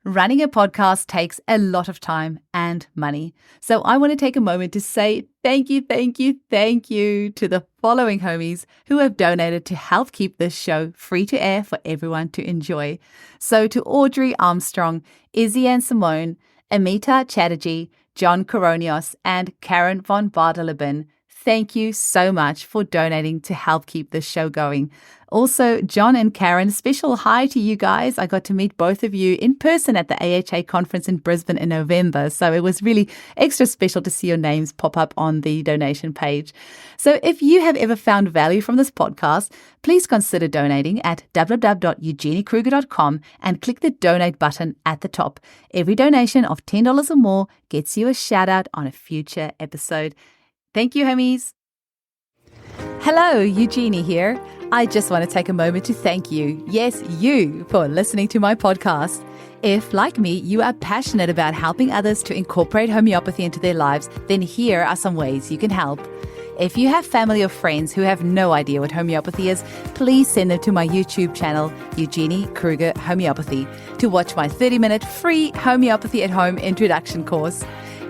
Running a podcast takes a lot of time and money. So I want to take a moment to say thank you to the following homies who have donated to help keep this show free to air for everyone to enjoy. So to Audrey Armstrong, Izzy and Simone, Amita Chatterjee, John Coronios, and Karen von Bardeleben, thank you so much for donating to help keep this show going. Also, John and Karen, special hi to you guys. I got to meet both of you in person at the AHA conference in Brisbane in November. So it was really extra special to see your names pop up on the donation page. So if you have ever found value from this podcast, please consider donating at www.eugeniekruger.com and click the donate button at the top. Every donation of $10 or more gets you a shout out on a future episode. Thank you, homies. Hello, Eugenie here. I just want to take a moment to thank you, yes, you, for listening to my podcast. If, like me, you are passionate about helping others to incorporate homeopathy into their lives, then here are some ways you can help. If you have family or friends who have no idea what homeopathy is, please send them to my YouTube channel, Eugenie Kruger Homeopathy, to watch my 30-minute free homeopathy at home introduction course.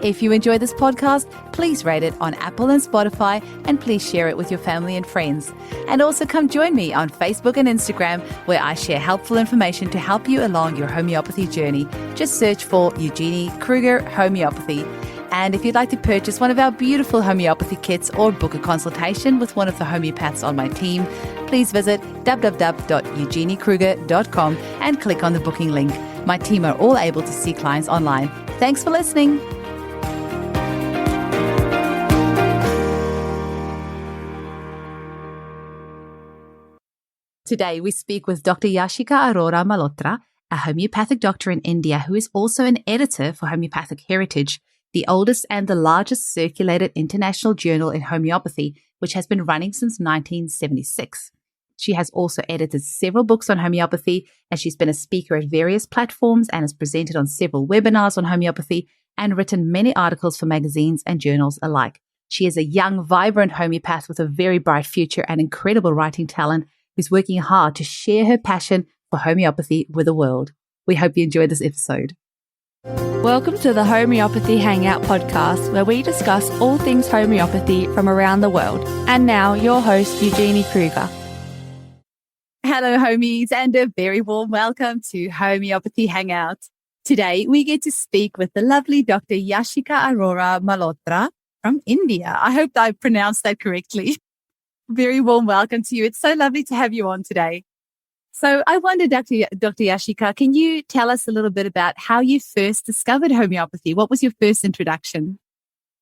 If you enjoy this podcast, please rate it on Apple and Spotify, and please share it with your family and friends. And also come join me on Facebook and Instagram, where I share helpful information to help you along your homeopathy journey. Just search for Eugenie Kruger Homeopathy. And if you'd like to purchase one of our beautiful homeopathy kits or book a consultation with one of the homeopaths on my team, please visit www.eugeniekruger.com and click on the booking link. My team are all able to see clients online. Thanks for listening. Today, we speak with Dr. Yashika Arora Malhotra, a homeopathic doctor in India who is also an editor for Homeopathic Heritage, the oldest and the largest circulated international journal in homeopathy, which has been running since 1976. She has also edited several books on homeopathy, and she's been a speaker at various platforms and has presented on several webinars on homeopathy and written many articles for magazines and journals alike. She is a young, vibrant homeopath with a very bright future and incredible writing talent, who's working hard to share her passion for homeopathy with the world. We hope you enjoyed this episode. Welcome to the Homeopathy Hangout podcast, where we discuss all things homeopathy from around the world. And now, your host, Eugenie Kruger. Hello, homies, and a very warm welcome to Homeopathy Hangout. Today, we get to speak with the lovely Dr. Yashika Arora Malhotra from India. I hope I pronounced that correctly. Very warm welcome to you. It's so lovely to have you on today. So I wonder, Dr. Yashika, can you tell us a little bit about how you first discovered homeopathy? What was your first introduction?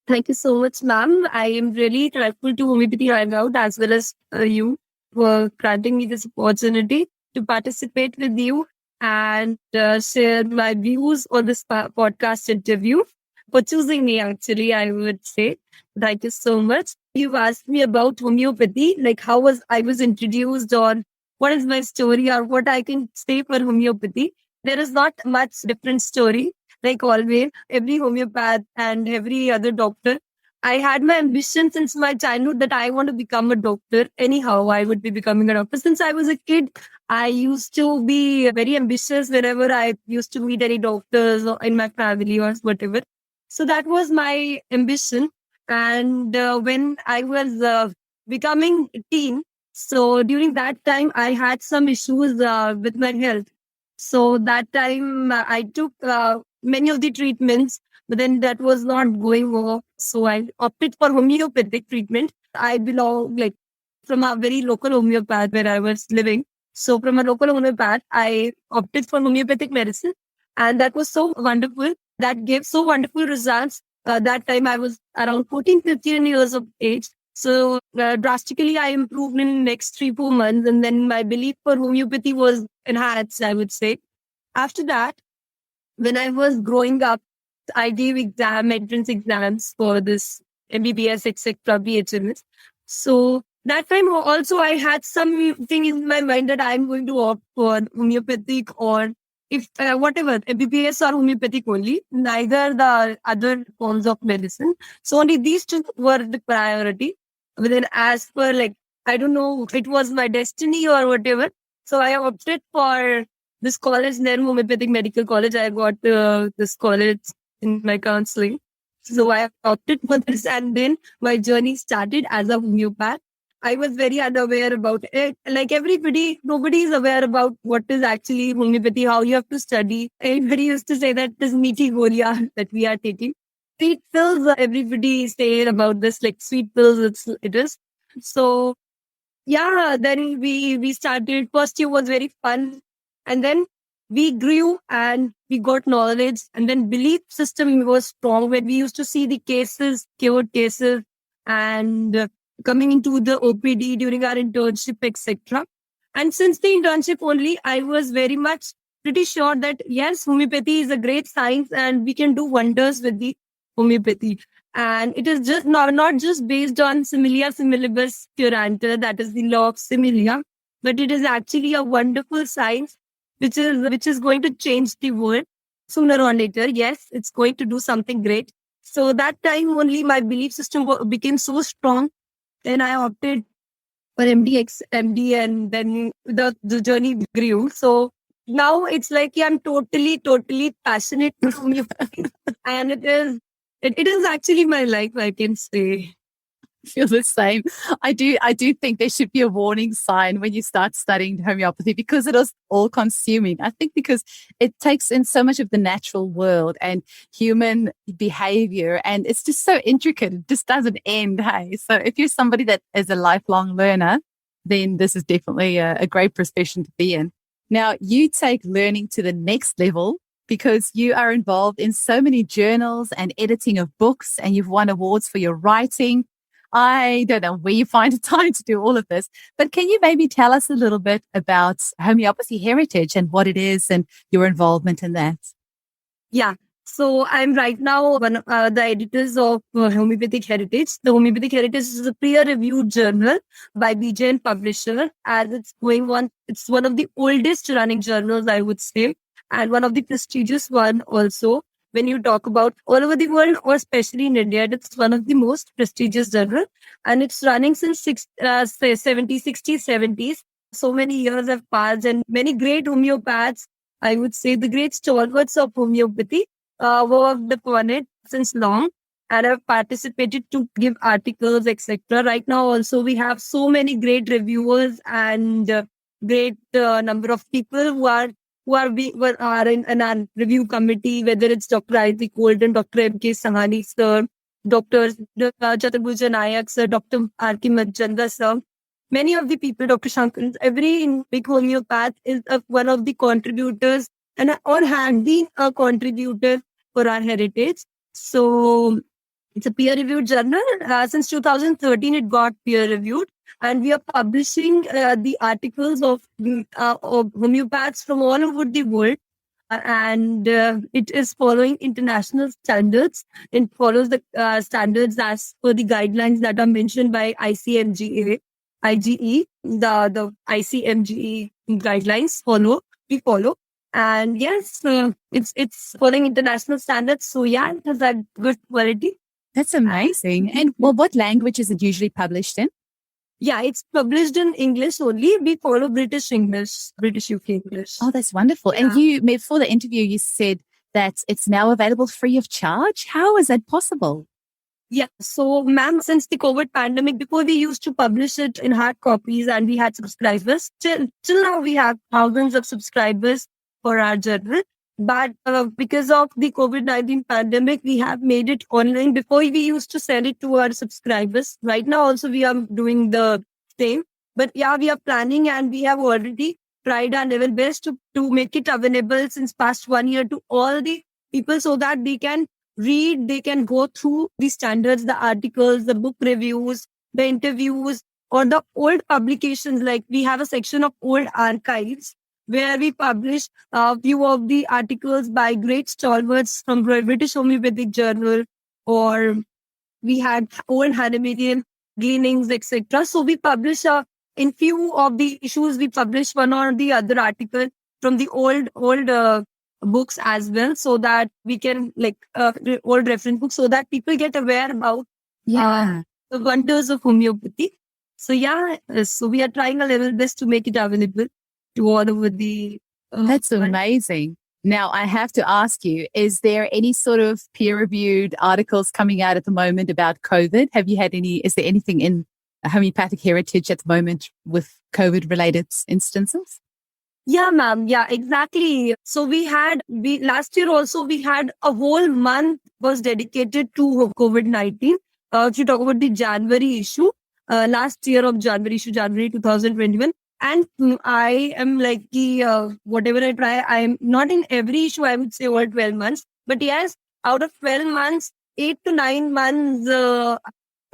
Thank you so much, ma'am. I am really grateful to Homeopathy Hangout as well as you for granting me this opportunity to participate with you and share my views on this podcast interview. For choosing me, actually, I would say. Thank you so much. You've asked me about homeopathy, like how I was introduced, or what is my story, or what I can say for homeopathy. There is not much different story. Like always, every homeopath and every other doctor, I had my ambition since my childhood that I want to become a doctor. Anyhow, I would be becoming a doctor. Since I was a kid, I used to be very ambitious whenever I used to meet any doctors or in my family or whatever. So that was my ambition. And when I was becoming a teen, so during that time, I had some issues with my health. So that time I took many of the treatments, but then that was not going well. So I opted for homeopathic treatment. I belong from a very local homeopath where I was living. So from a local homeopath, I opted for homeopathic medicine. And that was so wonderful. That gave so wonderful results. That time I was around 14, 15 years of age. So drastically I improved in the next 3-4 months. And then my belief for homeopathy was enhanced, I would say. After that, when I was growing up, I gave entrance exams for this MBBS, etc., BHMS. So that time also I had something in my mind that I'm going to opt for homeopathic or if whatever, MBBS or homeopathic only, neither the other forms of medicine. So only these two were the priority. But then as per I don't know, it was my destiny or whatever. So I opted for this college, then Homeopathic Medical College, I got this college in my counseling. So I opted for this, and then my journey started as a homeopath. I was very unaware about it. Like everybody, nobody is aware about what is actually homeopathy, how you have to study. Everybody used to say that this meaty golia that we are taking. Sweet pills, everybody is saying about this, like sweet pills, it is. So yeah, then we started. First year was very fun, and then we grew and we got knowledge, and then belief system was strong when we used to see the cases, cured cases, and coming into the OPD during our internship, etc. And since the internship only, I was very much pretty sure that yes, homeopathy is a great science and we can do wonders with the homeopathy. And it is just not just based on similia similibus curanta, that is the law of similia, but it is actually a wonderful science which is going to change the world sooner or later. Yes, it's going to do something great. So that time only my belief system became so strong. Then I opted for MD, and then the journey grew. So now it's like I'm totally passionate with homeopathy, and it is actually my life, I can say. Feel the same. I do think there should be a warning sign when you start studying homeopathy, because it is all consuming. I think because it takes in so much of the natural world and human behavior, and it's just so intricate. It just doesn't end. Hey, so if you're somebody that is a lifelong learner, then this is definitely a great profession to be in. Now, you take learning to the next level because you are involved in so many journals and editing of books, and you've won awards for your writing. I don't know where you find the time to do all of this, but can you maybe tell us a little bit about homeopathy heritage and what it is and your involvement in that? Yeah. So I'm right now one of the editors of Homeopathic Heritage. The Homeopathic Heritage is a peer-reviewed journal by BJ and Publisher. As it's going on, it's one of the oldest running journals, I would say, and one of the prestigious one also. When you talk about all over the world, or especially in India, it's one of the most prestigious journal, and it's running since 70s, 60s, 70s. So many years have passed, and many great homeopaths, I would say the great stalwarts of homeopathy, worked upon it since long, and have participated to give articles, etc. Right now, also we have so many great reviewers and great number of people who are in our review committee, whether it's Dr. Isaac Golden, Dr. M.K. Sahani sir, Dr. Chaturbuja Nayak sir, Dr. R.K. Majanda sir. Many of the people, Dr. Shankar, every big homeopath is one of the contributors and or had been a contributor for our heritage. So it's a peer-reviewed journal. Since 2013, it got peer-reviewed, and we are publishing the articles of homeopaths from all over the world. And it is following international standards. It follows the standards as per the guidelines that are mentioned by ICMGA, IGE, the ICMGE guidelines we follow. And yes, it's following international standards. So yeah, it has that good quality. That's amazing. And well, what language is it usually published in? Yeah, it's published in English only. We follow British English, British UK English. Oh, that's wonderful. Yeah. And you, before the interview, you said that it's now available free of charge. How is that possible? Yeah. So, ma'am, since the COVID pandemic, before we used to publish it in hard copies and we had subscribers, till now we have thousands of subscribers for our journal. But because of the COVID-19 pandemic, we have made it online. Before we used to send it to our subscribers. Right now also we are doing the same. But yeah, we are planning and we have already tried our level best to make it available since past 1 year to all the people so that they can read, they can go through the standards, the articles, the book reviews, the interviews, or the old publications. Like we have a section of old archives where we publish a few of the articles by great stalwarts from British Homeopathic Journal, or we had old Hahnemannian gleanings, etc. So we publish in few of the issues, we publish one or the other article from the old books as well, so that we can old reference books, so that people get aware about the wonders of homeopathy. So yeah, so we are trying a little best to make it available to all over the That's amazing. Now, I have to ask you, is there any sort of peer-reviewed articles coming out at the moment about COVID? Have you had any, is there anything in homeopathic heritage at the moment with COVID-related instances? Yeah, ma'am. Yeah, exactly. So last year also, we had a whole month was dedicated to COVID-19. If you talk about the January issue, last year of January issue, January 2021. And I am like, whatever I try, I am not in every issue, I would say over 12 months. But yes, out of 12 months, 8 to 9 months,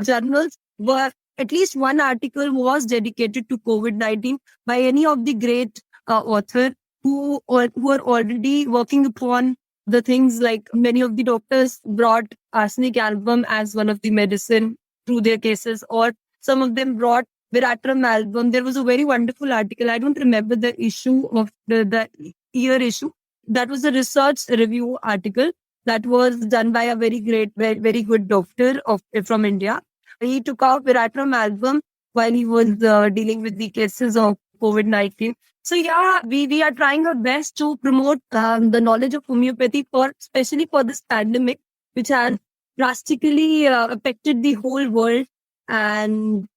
journals were at least one article was dedicated to COVID-19 by any of the great author who are already working upon the things. Like many of the doctors brought arsenic album as one of the medicine through their cases, or some of them brought Veratrum album. There was a very wonderful article. I don't remember the issue of the year issue. That was a research review article that was done by a very great, very good doctor from India. He took out Veratrum album while he was dealing with the cases of COVID-19. So yeah, we are trying our best to promote the knowledge of homeopathy especially for this pandemic, which has drastically affected the whole world. And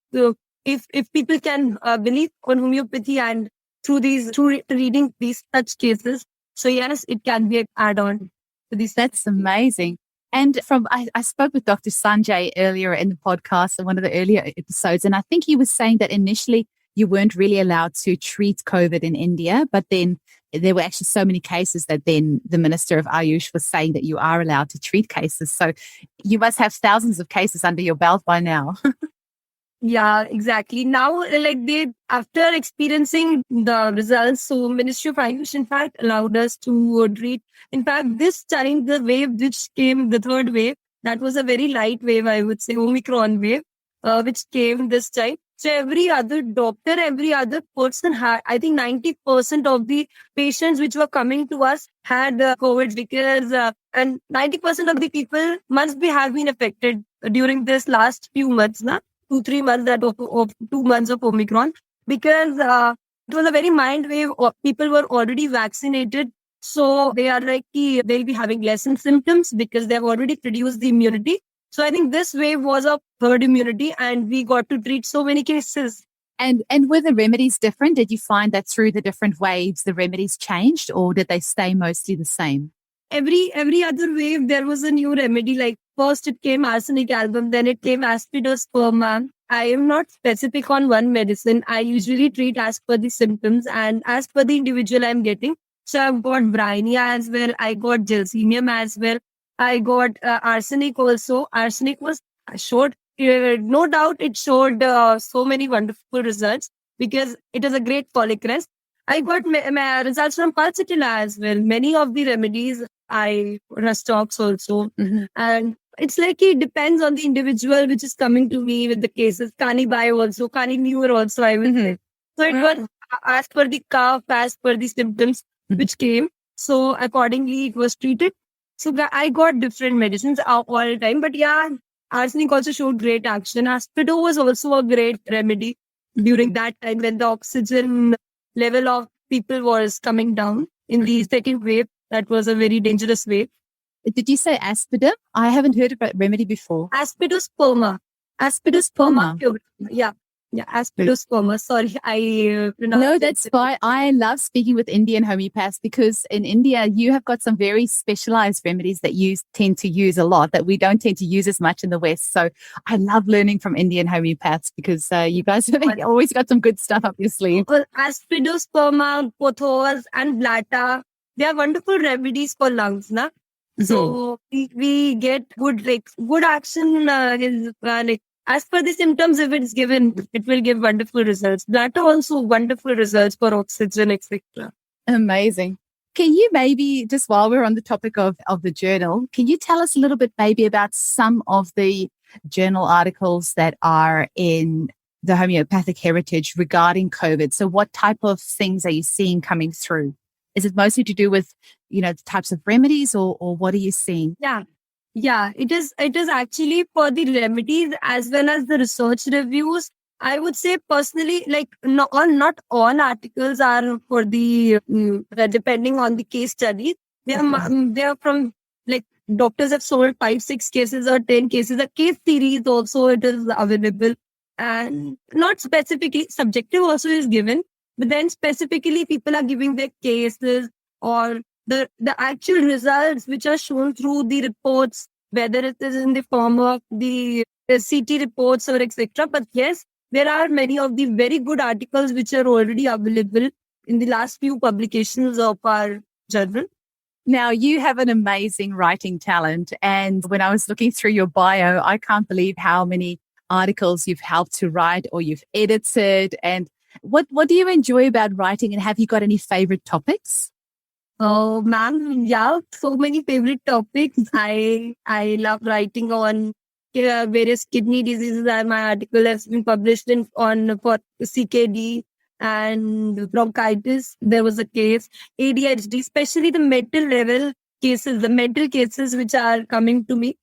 if people can believe on homeopathy and through reading these such cases, so yes, it can be an add-on to this. That's amazing. And I spoke with Dr. Sanjay earlier in the podcast in one of the earlier episodes, and I think he was saying that initially you weren't really allowed to treat COVID in India, but then there were actually so many cases that then the Minister of Ayush was saying that you are allowed to treat cases. So you must have thousands of cases under your belt by now. Yeah, exactly. Now, after experiencing the results, so Ministry of Ayush, in fact, allowed us to treat. In fact, this time, the wave which came, the third wave, that was a very light wave, I would say, Omicron wave, which came this time. So every other doctor, every other person had, I think 90% of the patients which were coming to us had COVID, because, and 90% of the people must have been affected during this last few months, 2-3 months of 2 months of Omicron, because it was a very mild wave. People were already vaccinated. So they are they'll be having less symptoms because they've already produced the immunity. So I think this wave was a herd immunity, and we got to treat so many cases. And were the remedies different? Did you find that through the different waves, the remedies changed, or did they stay mostly the same? Every other wave, there was a new remedy. Like first it came arsenic album, then it came aspidosperma. I am not specific on one medicine. I usually treat as per the symptoms and as per the individual I'm getting. So I've got Brinia as well. I got Gelsemium as well. I got arsenic also. Arsenic showed, no doubt it showed so many wonderful results because it is a great folic rest. I got results from Pulsatilla as well. Many of the remedies Rustox also. Mm-hmm. And it's it depends on the individual which is coming to me with the cases. Canibio also, Canimure also, I will say. So it was as per the cough, as per the symptoms which came. So accordingly, it was treated. So I got different medicines all the time. But yeah, arsenic also showed great action. Aspido was also a great remedy during that time when the oxygen level of people was coming down in the second wave. That was a very dangerous wave. Did you say aspidum? I haven't heard of that remedy before. Aspidosperma. Yeah. Yeah, aspidosperma. Sorry, I pronounced No, that's fine. I love speaking with Indian homeopaths because in India, you have got some very specialized remedies that you tend to use a lot that we don't tend to use as much in the West. So I love learning from Indian homeopaths because you guys have always got some good stuff up your sleeve. Well, aspidosperma, pothos, and blata, they are wonderful remedies for lungs, na? So we get good action as per the symptoms, if it's given, it will give wonderful results. Blata also wonderful results for oxygen, etc. Amazing. Can you maybe, just while we're on the topic of the journal, can you tell us a little bit maybe about some of the journal articles that are in the homeopathic heritage regarding COVID? So what type of things are you seeing coming through? Is it mostly to do with, the types of remedies or what are you seeing? Yeah, it is actually for the remedies as well as the research reviews. I would say personally, like not all articles are for the depending on the case study. They are from like doctors have sold 5, 6 cases or 10 cases. A case series also it is available, and not specifically subjective also is given, but then specifically people are giving their cases or the actual results which are shown through the reports, whether it is in the form of the CT reports or etc. But yes, there are many of the very good articles which are already available in the last few publications of our journal. Now, you have an amazing writing talent. And when I was looking through your bio, I can't believe how many articles you've helped to write or you've edited. And what do you enjoy about writing? And have you got any favorite topics? Oh, ma'am, yeah, so many favorite topics. I love writing on various kidney diseases. And my article has been published for CKD and bronchitis. There was a case ADHD, especially the mental level cases, the mental cases which are coming to me,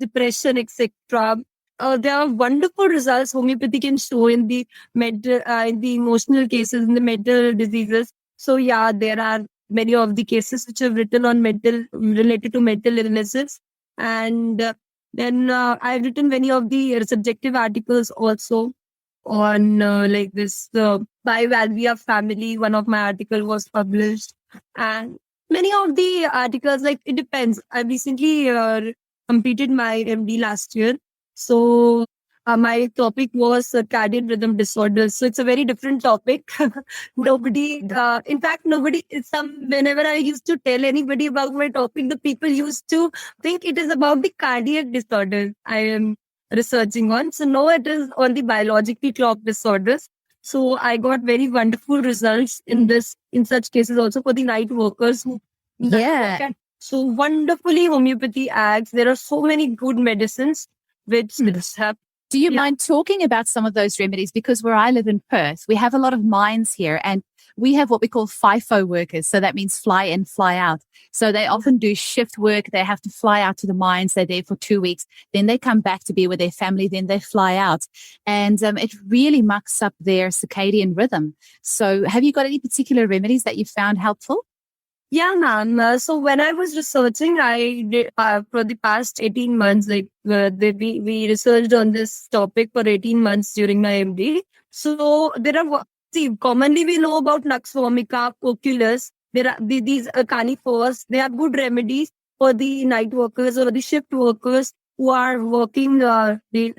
depression, etc. There are wonderful results homeopathy can show in the mental, in the emotional cases, in the mental diseases. So yeah, there are many of the cases which have written on related to mental illnesses. And then I've written many of the subjective articles also on like this bivalvia family. One of my article was published, and many of the articles, like it depends. I recently completed my MD last year. So my topic was circadian rhythm disorders. So it's a very different topic. Nobody, in fact, nobody, whenever I used to tell anybody about my topic, the people used to think it is about the cardiac disorders I am researching on. So no, it is on the biologically clocked disorders. So I got very wonderful results in such cases also for the night workers who. Yeah. So wonderfully homeopathy acts. There are so many good medicines which have. Do you mind talking about some of those remedies? Because where I live in Perth, we have a lot of mines here and we have what we call FIFO workers. So that means fly in, fly out. So they often do shift work. They have to fly out to the mines. They're there for 2 weeks. Then they come back to be with their family. Then they fly out. And it really mucks up their circadian rhythm. So have you got any particular remedies that you found helpful? Yeah, ma'am. So when I was researching, I did for the past 18 months, like we researched on this topic for 18 months during my MD. So there are, commonly we know about Nux vomica, Coculus. There are these canifers. They are good remedies for the night workers or the shift workers who are working at the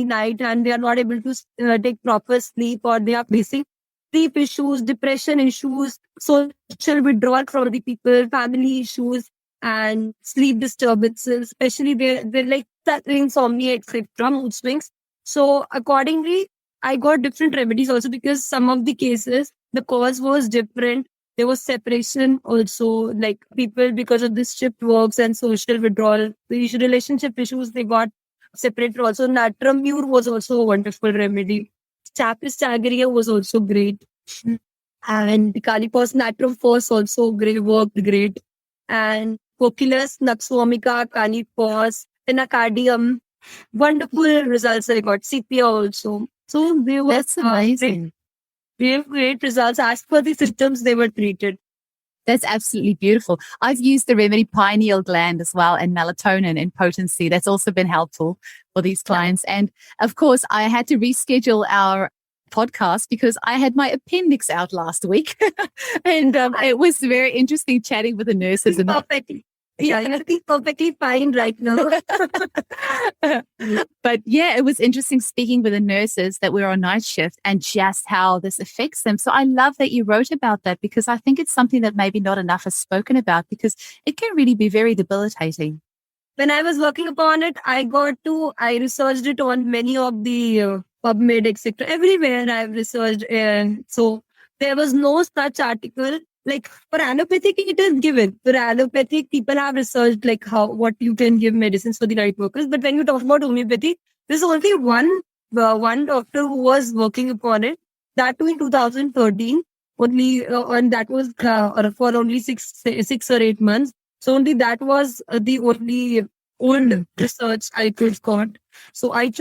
night and they are not able to take proper sleep, or they are facing sleep issues, depression issues, social withdrawal from the people, family issues, and sleep disturbances, especially they're like insomnia, etc., mood swings. So accordingly, I got different remedies also because some of the cases, the cause was different. There was separation also, like people because of this shift works and social withdrawal, the relationship issues, they got separated also. Natrum mure was also a wonderful remedy. Stapis jaggeria was also great. And the Calipos natrum force also worked great. And Coculus, Nux vomica, Canipos, Tenacardium, wonderful results I got. CPA also. So they were That's amazing. They have great results. As per the symptoms they were treated. That's absolutely beautiful. I've used the remedy pineal gland as well and melatonin in potency. That's also been helpful for these clients. And of course, I had to reschedule our podcast because I had my appendix out last week. And it was very interesting chatting with the nurses. And Perfectly. Yeah, I think perfectly fine right now. But yeah, it was interesting speaking with the nurses that were on night shift and just how this affects them. So I love that you wrote about that because I think it's something that maybe not enough is spoken about because it can really be very debilitating. When I was working upon it, I researched it on many of the PubMed, etc. Everywhere I've researched. So there was no such article. Like for allopathic, it is given. For allopathic, people have researched like what you can give medicines for the night workers. But when you talk about homeopathy, there's only one doctor who was working upon it. That too in 2013. Only and that was for only 6 or 8 months. So only that was the only old research I could got. So I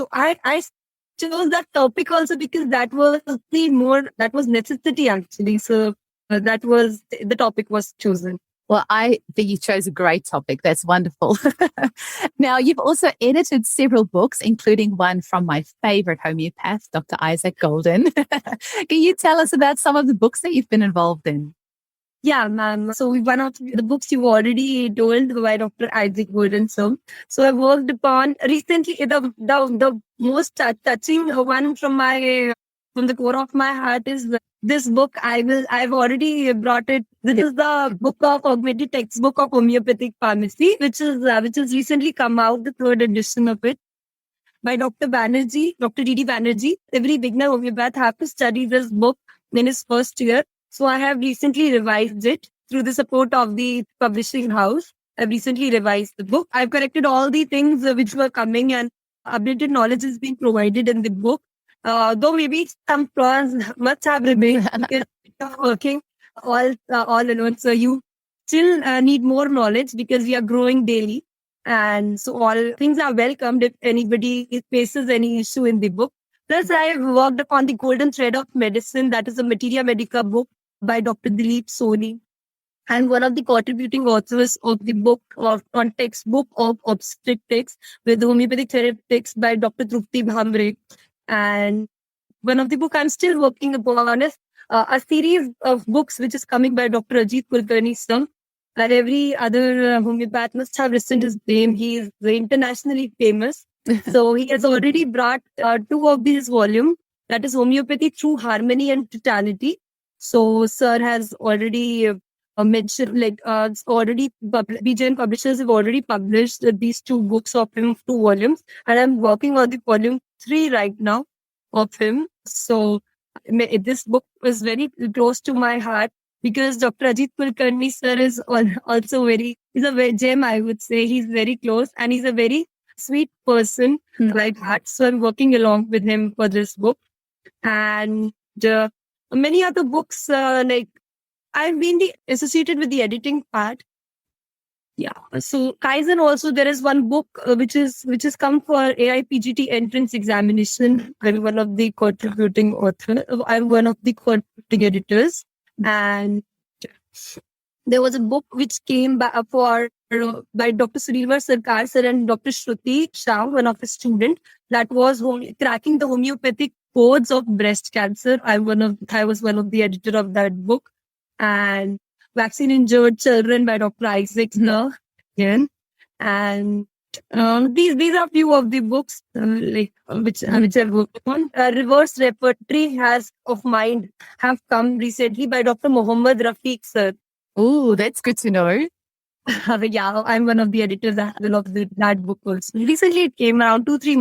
chose that topic also because that was necessity actually. So that was the topic was chosen. Well, I think you chose a great topic. That's wonderful. Now, you've also edited several books, including one from my favorite homeopath, Dr. Isaac Golden. Can you tell us about some of the books that you've been involved in? Yeah, ma'am. So one of the books you already told by Dr. Isaac Golden. So I worked upon recently the most touching one from the core of my heart is this book. I've already brought it. This is the book of augmented textbook of homeopathic pharmacy, which is recently come out, the third edition of it by Dr. Banerjee, Dr. D.D. Banerjee. Every beginner homeopath have to study this book in his first year. So I have recently revised it through the support of the publishing house. I've recently revised the book. I've corrected all the things which were coming, and updated knowledge is being provided in the book. Though maybe some flaws must have remained because you're working all alone. So you still need more knowledge because we are growing daily. And so all things are welcomed if anybody faces any issue in the book. Plus, I worked upon the golden thread of medicine. That is a Materia Medica book by Dr. Dilip Soni. And one of the contributing authors of the book on textbook of obstetrics with homeopathic therapeutics by Dr. Trupti Bhamre. And one of the book I'm still working upon is a series of books which is coming by Dr. Ajit Kulkarni sir. That every other homeopath must have written his name. He is internationally famous. So he has already brought two of these volumes. That is Homeopathy Through Harmony and Totality. So sir has already mentioned, BJN publishers have already published these two books of him, two volumes. And I'm working on the volume 3 right now of him. So this book is very close to my heart. Because Dr. Ajit Kulkarni sir is also he's a gem, I would say. He's very close and he's a very sweet person like that. So I'm working along with him for this book. And many other books, like I've been associated with the editing part. Yeah. So Kaizen also, there is one book which is come for AIPGT entrance examination. I'm one of the contributing author. I'm one of the contributing editors. And there was a book which came by Dr. Surilvar Sarkar sir and Dr. Shruti Shah, one of his students, that was cracking the homeopathic codes of breast cancer. I was one of the editor of that book. And Vaccine Injured Children by Dr. Isaac again. And these are few of the books which I've worked on. Reverse Repertory of Mind have come recently by Dr. Mohammad Rafiq sir. Oh, that's good to know. Yeah, I'm one of the editors as well of that book also. Recently it came around 2-3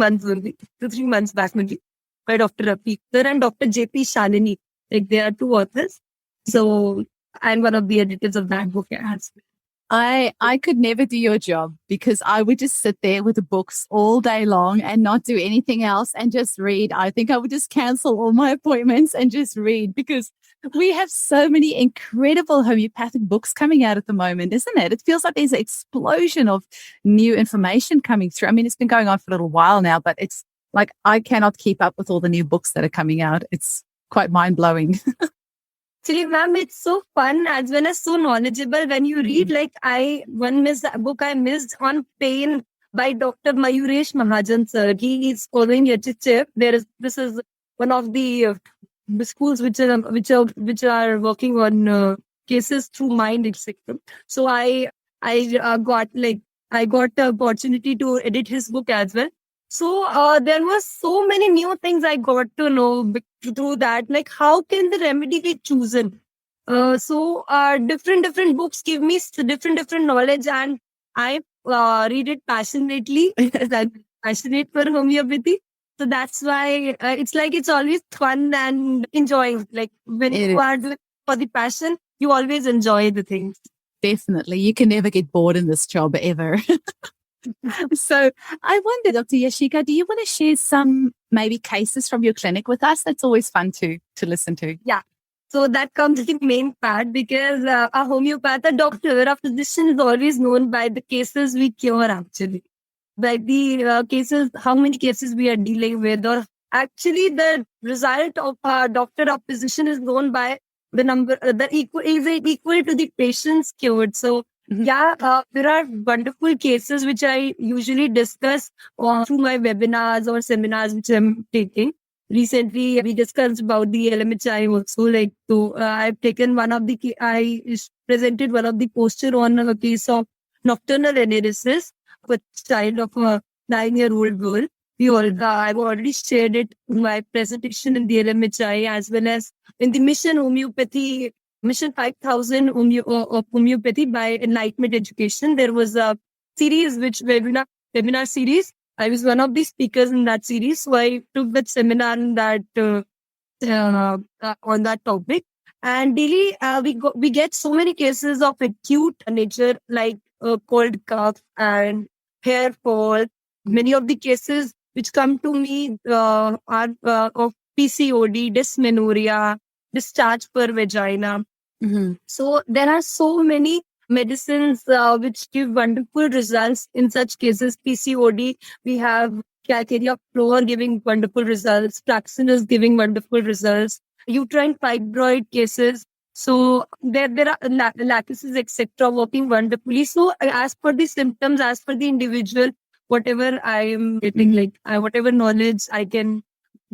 months back maybe, by Dr. Rafiq sir and Dr. J.P. Shalini. Like they are two authors. So I'm one of the editors of that book as well. I could never do your job because I would just sit there with the books all day long and not do anything else and just read. I think I would just cancel all my appointments and just read because we have so many incredible homeopathic books coming out at the moment, isn't it? It feels like there's an explosion of new information coming through. I mean, it's been going on for a little while now, but it's like I cannot keep up with all the new books that are coming out. It's quite mind-blowing. Actually, ma'am, it's so fun as well as so knowledgeable when you read. Like one book I missed on pain by Dr. Mayuresh Mahajan sir. He is following HHF. This is one of the schools which are working on cases through mind, etc. So I got the opportunity to edit his book as well. So there were so many new things I got to know through that. Like how can the remedy be chosen? Different books give me different knowledge, and I read it passionately. I'm passionate for homeopathy. So that's why it's always fun and enjoying. Like when you are doing for the passion, you always enjoy the things. Definitely. You can never get bored in this job ever. So I wonder, Dr. Yashika, do you want to share some maybe cases from your clinic with us? That's always fun to listen to. Yeah. So that comes to the main part because a homeopath, a doctor, a physician is always known by the cases we cure actually. By the cases, how many cases we are dealing with or Actually, the result of doctor opposition is known by the number, is equal to the patients cured. So, there are wonderful cases which I usually discuss through my webinars or seminars which I'm taking. Recently, we discussed about the LMHI also. I've taken I presented one of the poster on a case of nocturnal analysis with a child of a 9-year-old girl. I've already shared it in my presentation in the LMHI as well as in the Mission Homeopathy, Mission 5000 of Homeopathy by Enlightenment Education. There was a series, webinar series. I was one of the speakers in that series. So I took that seminar in that, on that topic. And daily, we get so many cases of acute nature like cold cough and hair fall. Many of the cases which come to me are of PCOD, dysmenorrhea, discharge per vagina. So there are so many medicines which give wonderful results in such cases. PCOD, we have calcaria floor giving wonderful results, Fraxinus giving wonderful results, uterine fibroid cases. So there are lattices, etc., working wonderfully. So as per the symptoms, as per the individual, whatever I am getting, whatever knowledge I can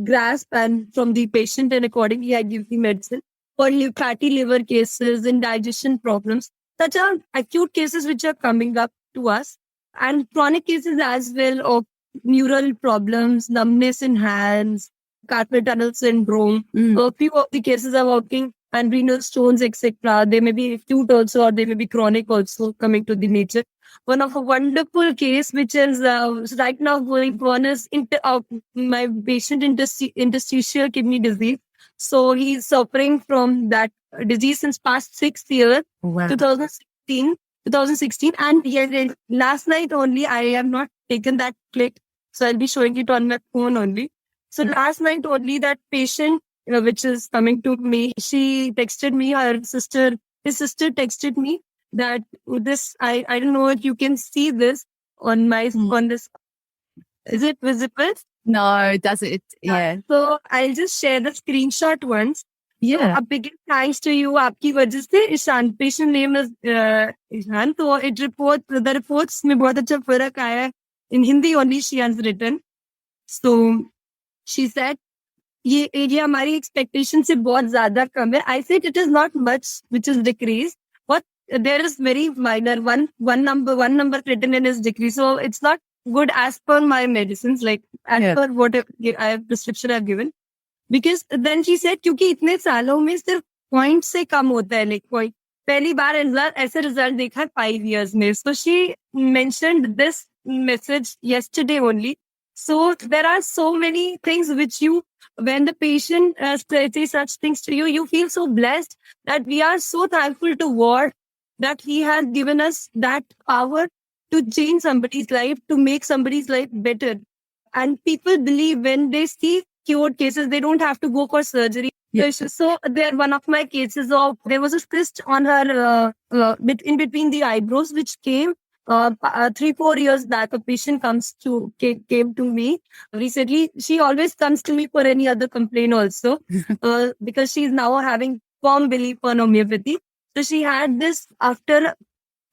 grasp and from the patient, and accordingly I give the medicine. For fatty liver cases, indigestion problems, such are acute cases which are coming up to us, and chronic cases as well of neural problems, numbness in hands, carpal tunnel syndrome. A few of the cases are working and renal stones, etc. They may be acute also, or they may be chronic also coming to the nature. One of a wonderful case which is right now going on is my patient interstitial kidney disease. So he's suffering from that disease since past 6 years, 2016. And last night only, I have not taken that clip. So I'll be showing it on my phone only. So last night only, that patient, which is coming to me, she texted me, his sister texted me that this, I don't know if you can see this on this. Is it visible? No, does it? Yeah. So I'll just share the screenshot once. Yeah. So a big thanks to you. आपकी वजह से Ishan, patient name is Ishan. So the reports में बहुत अच्छा फर्क आया है. In Hindi only she has written. So she said, ये area हमारी expectation से बहुत ज़्यादा कम है. I said it is not much which is decreased, but there is very minor one number written in is decrease. So it's not good as per my medicines, like as per what I have prescription I've given. Because then she said, क्योंकि इतने सालों में सिर्फ point से कम होता है, like point. पहली बार ऐसा result देखा 5 years में. So she mentioned this message yesterday only. So there are so many things which when the patient says such things to you, you feel so blessed that we are so thankful to God that He has given us that power to change somebody's life, to make somebody's life better. And people believe when they see cured cases, they don't have to go for surgery. Yeah. So one of my cases there was a cyst on her, in between the eyebrows, which came 3-4 years back. A patient came to me recently. She always comes to me for any other complaint also, because she's now having firm belief on homeopathy. So she had this after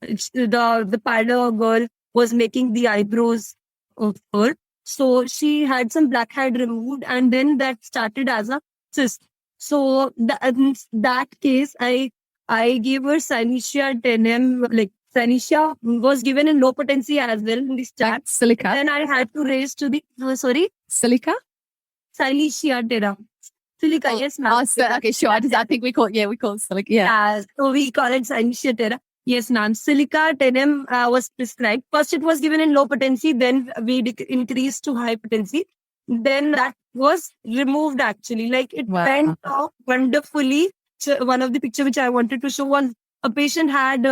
the parlor girl was making the eyebrows of her. So she had some blackhead removed, and then that started as a cyst. So that case, I gave her Sinecia 10M, like Sinecia was given in low potency as well in the start. Silica. Then I had to raise to the, Silica? Sinecia Terra. Silica, yes, ma'am. Okay, sure. I think we call it silica. Yeah. So we call it Sinecia Terra. Yes, ma'am. Silica 10M was prescribed. First, it was given in low potency. Then we increased to high potency. Then that was removed actually. Like it went off wonderfully. So one of the picture which I wanted to show was a patient had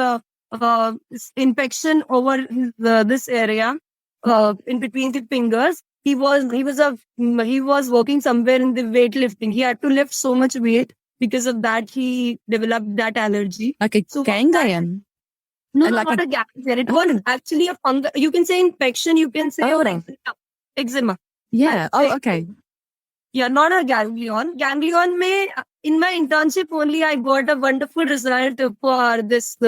infection over this area in between the fingers. He was working somewhere in the weightlifting. He had to lift so much weight. Because of that, he developed that allergy. Like a ganglion? No, not a ganglion. It was actually a fungal. You can say infection. You can say eczema. Yeah. Oh, okay. Yeah, not a ganglion. Ganglion may, in my internship only, I got a wonderful result for this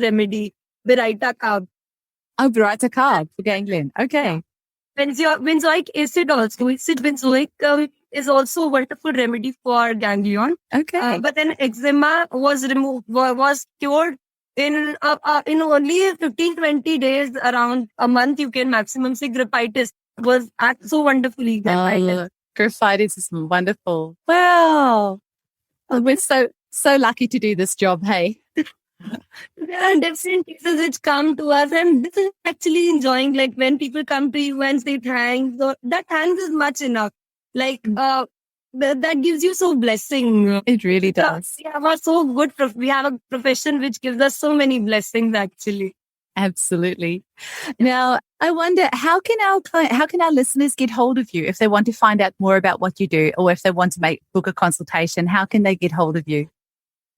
remedy, Viraita carb. Oh, Bhargava carb for ganglion. Okay. Benzoic acid also. Acid benzoic is also a wonderful remedy for ganglion. Okay. But then eczema was removed, was cured in only 15-20 days, around a month. You can maximum say graphitis was act so wonderfully. Graphitis is wonderful. Wow. We're so lucky to do this job, hey? There are different cases which come to us, and this is actually enjoying. Like when people come to you and say thanks, or that thanks is much enough. Like that gives you so blessing. It really does. We have a so good. We have a profession which gives us so many blessings. Actually, absolutely. Now, I wonder how can our listeners get hold of you if they want to find out more about what you do, or if they want to book a consultation? How can they get hold of you?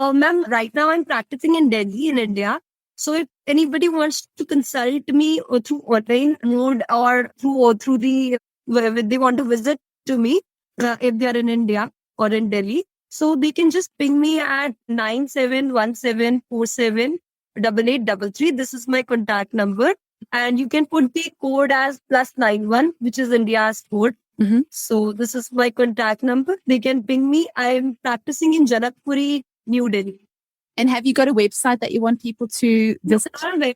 Ma'am, right now I'm practicing in Delhi, in India. So if anybody wants to consult me or through online mode or through the, wherever they want to visit to me, if they are in India or in Delhi, so they can just ping me at 9717478833. This is my contact number. And you can put the code as +91, which is India's code. Mm-hmm. So this is my contact number. They can ping me. I'm practicing in Janakpuri, New Delhi. And have you got a website that you want people to visit? Not a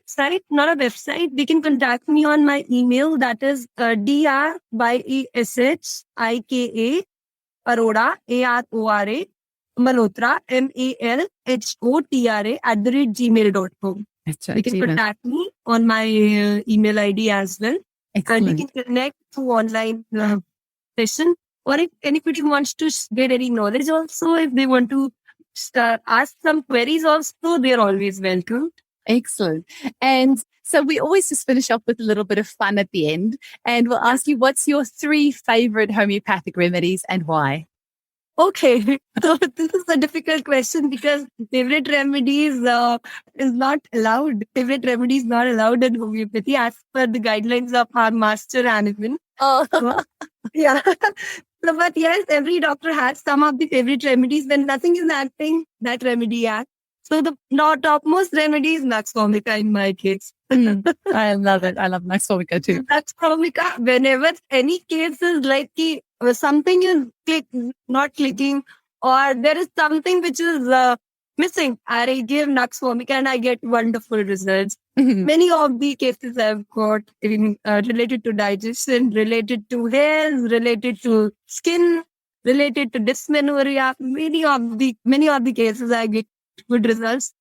website. They can contact me on my email. That is DRYASHIKA Arora, ARORA, Malhotra, MALHOTRA @gmail.com. They can contact me on my email ID as well. Excellent. And they can connect through online session. Or if anybody wants to get any knowledge also, if they want to ask some queries also, they're always welcome. Excellent. And so we always just finish off with a little bit of fun at the end. And we'll ask you, what's your 3 favorite homeopathic remedies and why? Okay. So this is a difficult question because favorite remedies is not allowed. Favorite remedy is not allowed in homeopathy as per the guidelines of our master Hahnemann. Oh, yeah. So, but yes, every doctor has some of the favorite remedies. When nothing is acting, that remedy acts. So the topmost remedy is Nux vomica in my case. I love it. I love Nux vomica too. Nux vomica, whenever any case is like something is not clicking, or there is something which is missing, I give Nux vomica and I get wonderful results. Many of the cases I've got related to digestion, related to hair, related to skin, related to dysmenorrhea. Many of the cases I get good results.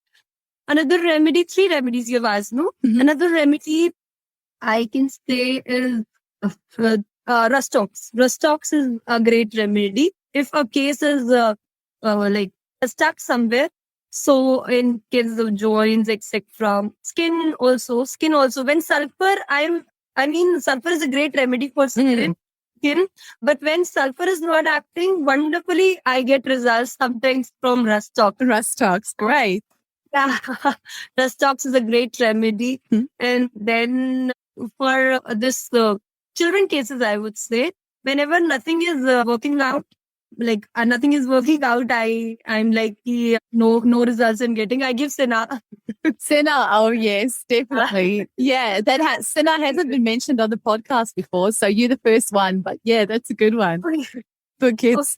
Another remedy, 3 remedies you have asked, no? Another remedy I can say is Rustox. Rustox is a great remedy. If a case is like stuck somewhere, so in cases of joints, etc., skin also. When sulfur, sulfur is a great remedy for skin. But when sulfur is not acting wonderfully, I get results sometimes from Rustox. Rustox, great. Yeah, Rustox is a great remedy. And then for this children cases, I would say, whenever nothing is working out, I'm like no results in getting, I give Senna. Senna, oh yes, definitely. Yeah, Senna hasn't been mentioned on the podcast before, so you're the first one. But yeah, that's a good one for kids.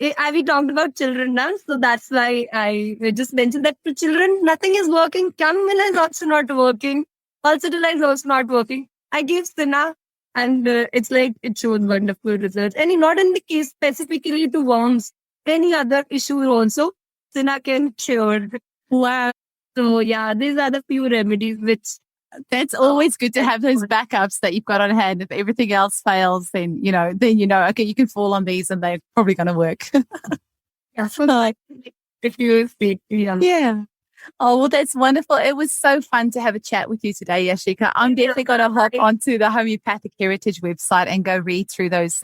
We talked about children now, so that's why I just mentioned that for children, nothing is working. Chamomile is also not working. Pulsatilla is also not working. I gave Senna, and it's like it shows wonderful results. And not in the case specifically to worms, any other issue also, Senna can cure. Wow. So yeah, these are the few remedies which. That's always good to have those backups that you've got on hand. If everything else fails, then you know, okay, you can fall on these and they're probably going to work. Yeah, so if you speak, yeah. Oh, well, that's wonderful. It was so fun to have a chat with you today, Yashika. I'm definitely going to hop onto the Homeopathic Heritage website and go read through those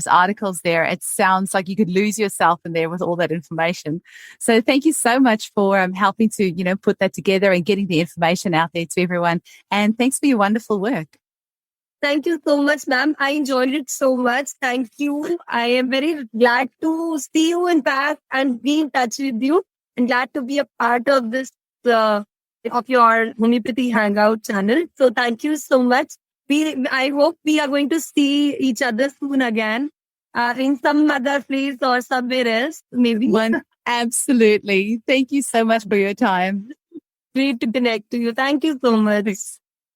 articles there. It sounds like you could lose yourself in there with all that information. So thank you so much for helping to, put that together and getting the information out there to everyone. And thanks for your wonderful work. Thank you so much, ma'am. I enjoyed it so much. Thank you. I am very glad to see you in back and be in touch with you, and glad to be a part of this of your homeopathy hangout channel. So thank you so much. I hope we are going to see each other soon again, in some other place or somewhere else, maybe. Absolutely. Thank you so much for your time. Great to connect to you. Thank you so much.